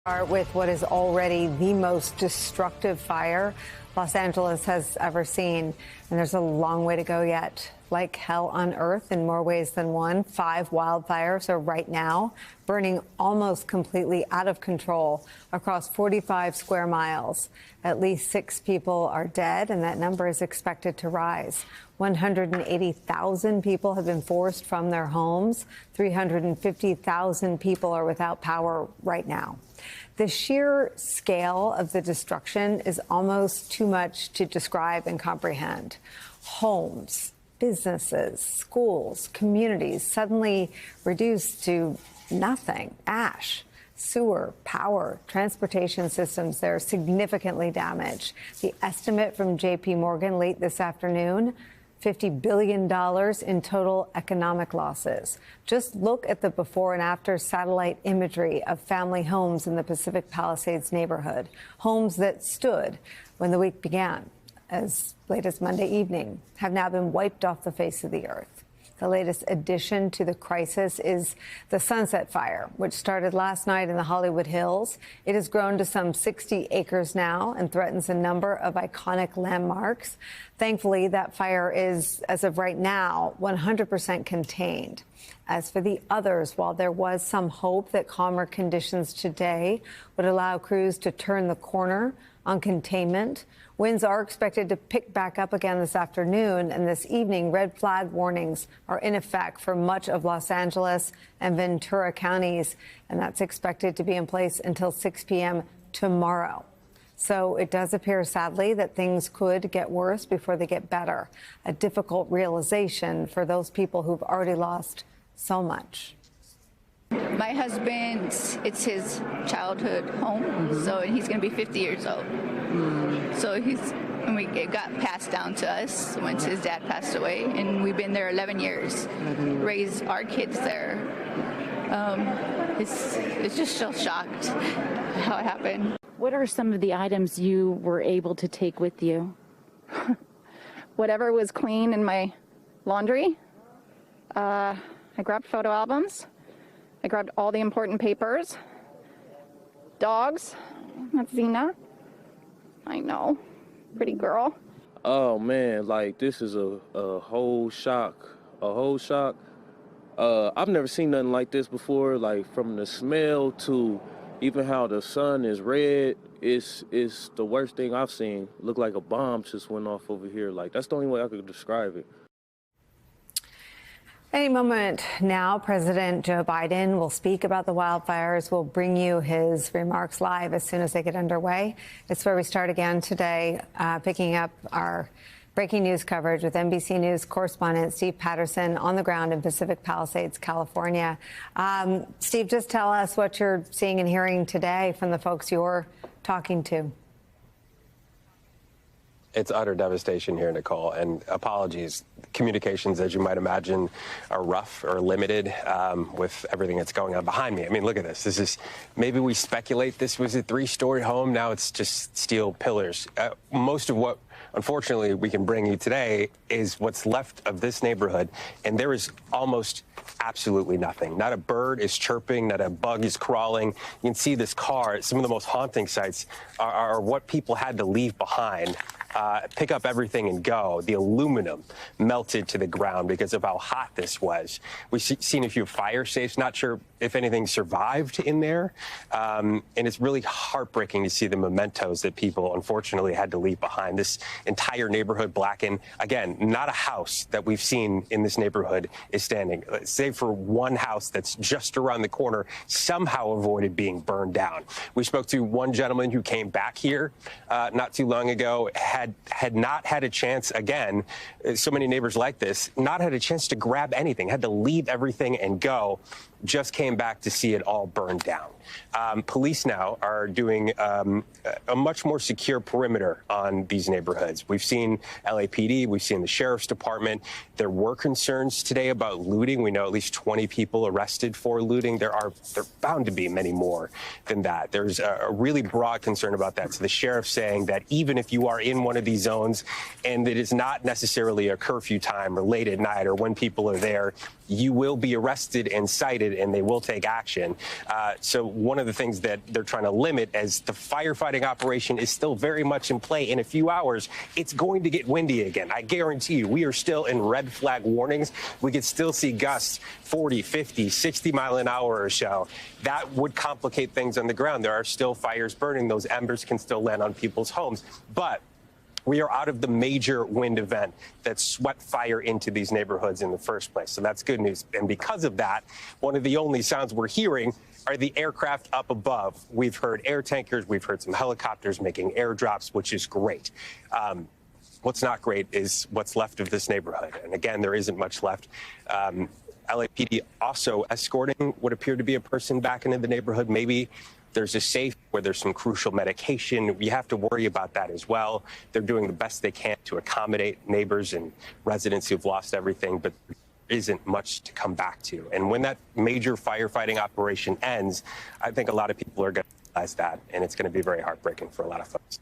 Start with what is already the most destructive fire Los Angeles has ever seen. And there's a long way to go yet. Like hell on earth in more ways than one, 5 wildfires are right now burning almost completely out of control across 45 square miles. At least 6 people are dead, and that number is expected to rise. 180,000 people have been forced from their homes. 350,000 people are without power right now. The sheer scale of the destruction is almost too much to describe and comprehend. Homes, businesses, schools, communities suddenly reduced to nothing. Ash, sewer, power, transportation systems, they're significantly damaged. The estimate from J.P. Morgan late this afternoon, $50 billion in total economic losses. Just look at the before and after satellite imagery of family homes in the Pacific Palisades neighborhood. Homes that stood when the week began, as late as Monday evening, have now been wiped off the face of the earth. The latest addition to the crisis is the Sunset Fire, which started last night in the Hollywood Hills. It has grown to some 60 acres now and threatens a number of iconic landmarks. Thankfully, that fire is, as of right now, 100% contained. As for the others, while there was some hope that calmer conditions today would allow crews to turn the corner on containment, winds are expected to pick back up again this afternoon, and this evening, red flag warnings are in effect for much of Los Angeles and Ventura counties, and that's expected to be in place until 6 p.m. tomorrow. So it does appear, sadly, that things could get worse before they get better. A difficult realization for those people who've already lost so much. My husband, it's his childhood home, so he's going to be 50 years old. So it got passed down to us once his dad passed away, and we've been there 11 years, raised our kids there. It's just so shocked how it happened. What are some of the items you were able to take with you? Whatever was clean in my laundry. I grabbed photo albums. I grabbed all the important papers. Dogs. That's Xena. I know. Pretty girl. Oh, man, like, this is a whole shock. A whole shock. I've never seen nothing like this before, like, from the smell to even how the sun is red. It's the worst thing I've seen. Looked like a bomb just went off over here. Like, that's the only way I could describe it. Any moment now, President Joe Biden will speak about the wildfires. We'll bring you his remarks live as soon as they get underway. It's where we start again today, picking up our breaking news coverage with NBC News correspondent Steve Patterson on the ground in Pacific Palisades, California. Steve, just tell us what you're seeing and hearing today from the folks you're talking to. It's utter devastation here, Nicole, and apologies. Communications, as you might imagine, are rough or limited with everything that's going on behind me. I mean, look at this. This is, maybe we speculate this was a 3-story home. Now it's just steel pillars. Most of what, unfortunately, we can bring you today is what's left of this neighborhood, and there is almost absolutely nothing. Not a bird is chirping, not a bug is crawling. You can see this car. Some of the most haunting sights are what people had to leave behind. Pick up everything and go. The aluminum melted to the ground because of how hot this was. We've seen a few fire safes, not sure if anything survived in there. And it's really heartbreaking to see the mementos that people unfortunately had to leave behind. This entire neighborhood blackened. Again, not a house that we've seen in this neighborhood is standing. Save for one house that's just around the corner, somehow avoided being burned down. We spoke to one gentleman who came back here not too long ago, had not had a chance, again, so many neighbors like this, not had a chance to grab anything, had to leave everything and go, just came back to see it all burned down. Police now are doing a much more secure perimeter on these neighborhoods. We've seen LAPD, we've seen the Sheriff's Department. There were concerns today about looting. We know at least 20 people arrested for looting. There bound to be many more than that. There's a really broad concern about that. So the sheriff's saying that even if you are in one of these zones and it is not necessarily a curfew time or late at night or when people are there, you will be arrested and cited needed, and they will take action. So one of the things that they're trying to limit as the firefighting operation is still very much in play. In a few hours, it's going to get windy again. I guarantee you, we are still in red flag warnings. We could still see gusts 40, 50, 60 mile an hour or so. That would complicate things on the ground. There are still fires burning. Those embers can still land on people's homes. But we are out of the major wind event that swept fire into these neighborhoods in the first place. So that's good news. And because of that, one of the only sounds we're hearing are the aircraft up above. We've heard air tankers. We've heard some helicopters making airdrops, which is great. What's not great is what's left of this neighborhood. And again, there isn't much left. LAPD also escorting what appeared to be a person back into the neighborhood. Maybe there's a safe where there's some crucial medication. We have to worry about that as well. They're doing the best they can to accommodate neighbors and residents who've lost everything, but there isn't much to come back to. And when that major firefighting operation ends, I think a lot of people are going to realize that, and it's going to be very heartbreaking for a lot of folks.